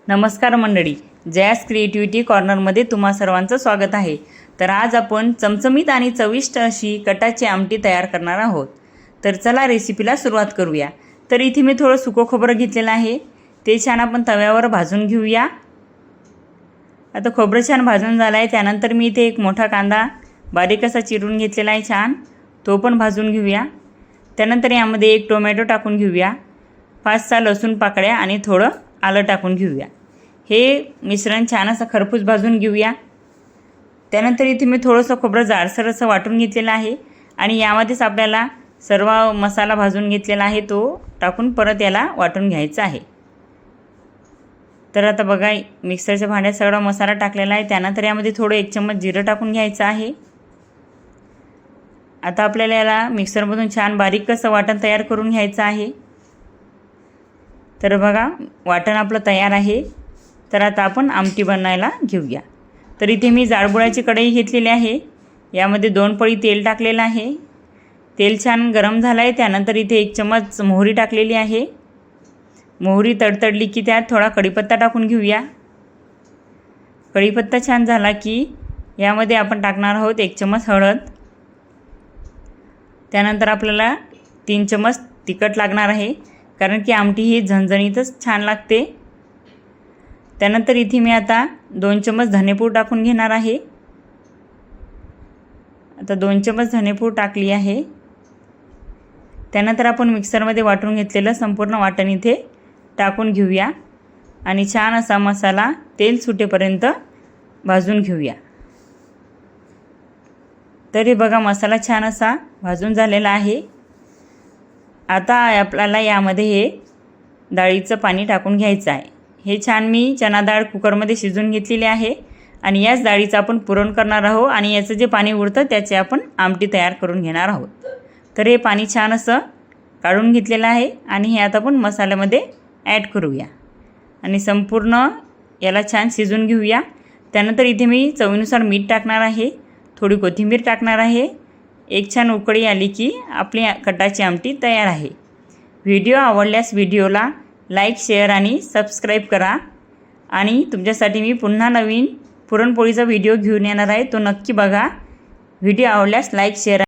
नमस्कार मंडळी, जयास क्रिएटिव्हिटी कॉर्नरमध्ये तुम्हा सर्वांचं स्वागत आहे। तर आज आपण चमचमीत आणि चविष्ट अशी कटाची आमटी तयार करणार आहोत। तर चला रेसिपीला सुरुवात करूया। तर इथे मी थोडं सुकं खोबरं घेतलेलं आहे, ते छान आपण तव्यावर भाजून घेऊया। आता खोबरं छान भाजून झालं आहे, त्यानंतर मी इथे एक मोठा कांदा बारीक असा चिरून घेतलेला आहे, छान तो पण भाजून घेऊया। त्यानंतर यामध्ये एक टोमॅटो टाकून घेऊया, 5-6 लसूण पाकळ्या आणि थोडं आलं टाकून घेऊया। हे मिश्रण छान असं खरपूस भाजून घेऊया। त्यानंतर इथे मी थोडंसं खोबरं जाडसर असं वाटून घेतलेलं आहे आणि यामध्येच आपल्याला सर्व मसाला भाजून घेतलेला आहे तो टाकून परत याला वाटून घ्यायचा आहे। तर आता बघा, मिक्सरच्या भांड्यात सगळा मसाला टाकलेला आहे। त्यानंतर यामध्ये थोडं 1 चम्मच जिरं टाकून घ्यायचं आहे। आता आपल्याला याला मिक्सरमधून छान बारीक असं वाटण तयार करून घ्यायचं आहे। तर बघा, वाटण आपलं तयार आहे। तर आता आपण आमटी बनवायला घेऊया। तर इथे मी जाडबुडाची कढई घेतलेली आहे, यामध्ये 2 पळी तेल टाकलेलं आहे। तेल छान गरम झालं आहे, त्यानंतर इथे 1 चम्मच मोहरी टाकलेली आहे। मोहरी तडतडली की त्यात थोडा कढीपत्ता टाकून घेऊया। कढीपत्ता छान झाला की यामध्ये आपण टाकणार आहोत 1 चम्मच हळद। त्यानंतर आपल्याला 3 चम्मच तिखट लागणार आहे, कारण की आमटी ही झणझणीतच छान लागते। त्यानंतर इथे मी आता 2 चम्मच धनेपूड टाकून घेणार आहे। आता 2 चम्मच धनेपूड टाकली आहे। त्यानंतर आपण मिक्सरमध्ये वाटून घेतलेलं संपूर्ण वाटण इथे टाकून घेऊया आणि छान असा मसाला तेल सुटेपर्यंत भाजून घेऊया। तर हे बघा, मसाला छान असा भाजून झालेला आहे। आता आपल्याला यामध्ये हे डाळीचं पाणी टाकून घ्यायचं आहे। हे छान मी चना डाळ कुकरमध्ये शिजवून घेतलेली आहे आणि याच डाळीचं आपण पुरण करणार आहोत आणि याचं जे पाणी उरतं त्याचे आपण आमटी तयार करून घेणार आहोत। तर हे पाणी छान असं काढून घेतलेलं आहे आणि हे आता आपण मसाल्यामध्ये ॲड करूया आणि संपूर्ण याला छान शिजवून घेऊया। त्यानंतर इथे मी चवीनुसार मीठ टाकणार आहे, थोडी कोथिंबीर टाकणार आहे। एक छान उकळी आली की आपली कटाची आमटी तयार आहे। व्हिडिओ आवडल्यास व्हिडिओला लाईक, शेअर आणि सबस्क्राईब करा आणि तुमच्यासाठी मी पुन्हा नवीन पुरणपोळीचा व्हिडिओ घेऊन येणार आहे, तो नक्की बघा। व्हिडिओ आवडल्यास लाईक, शेअर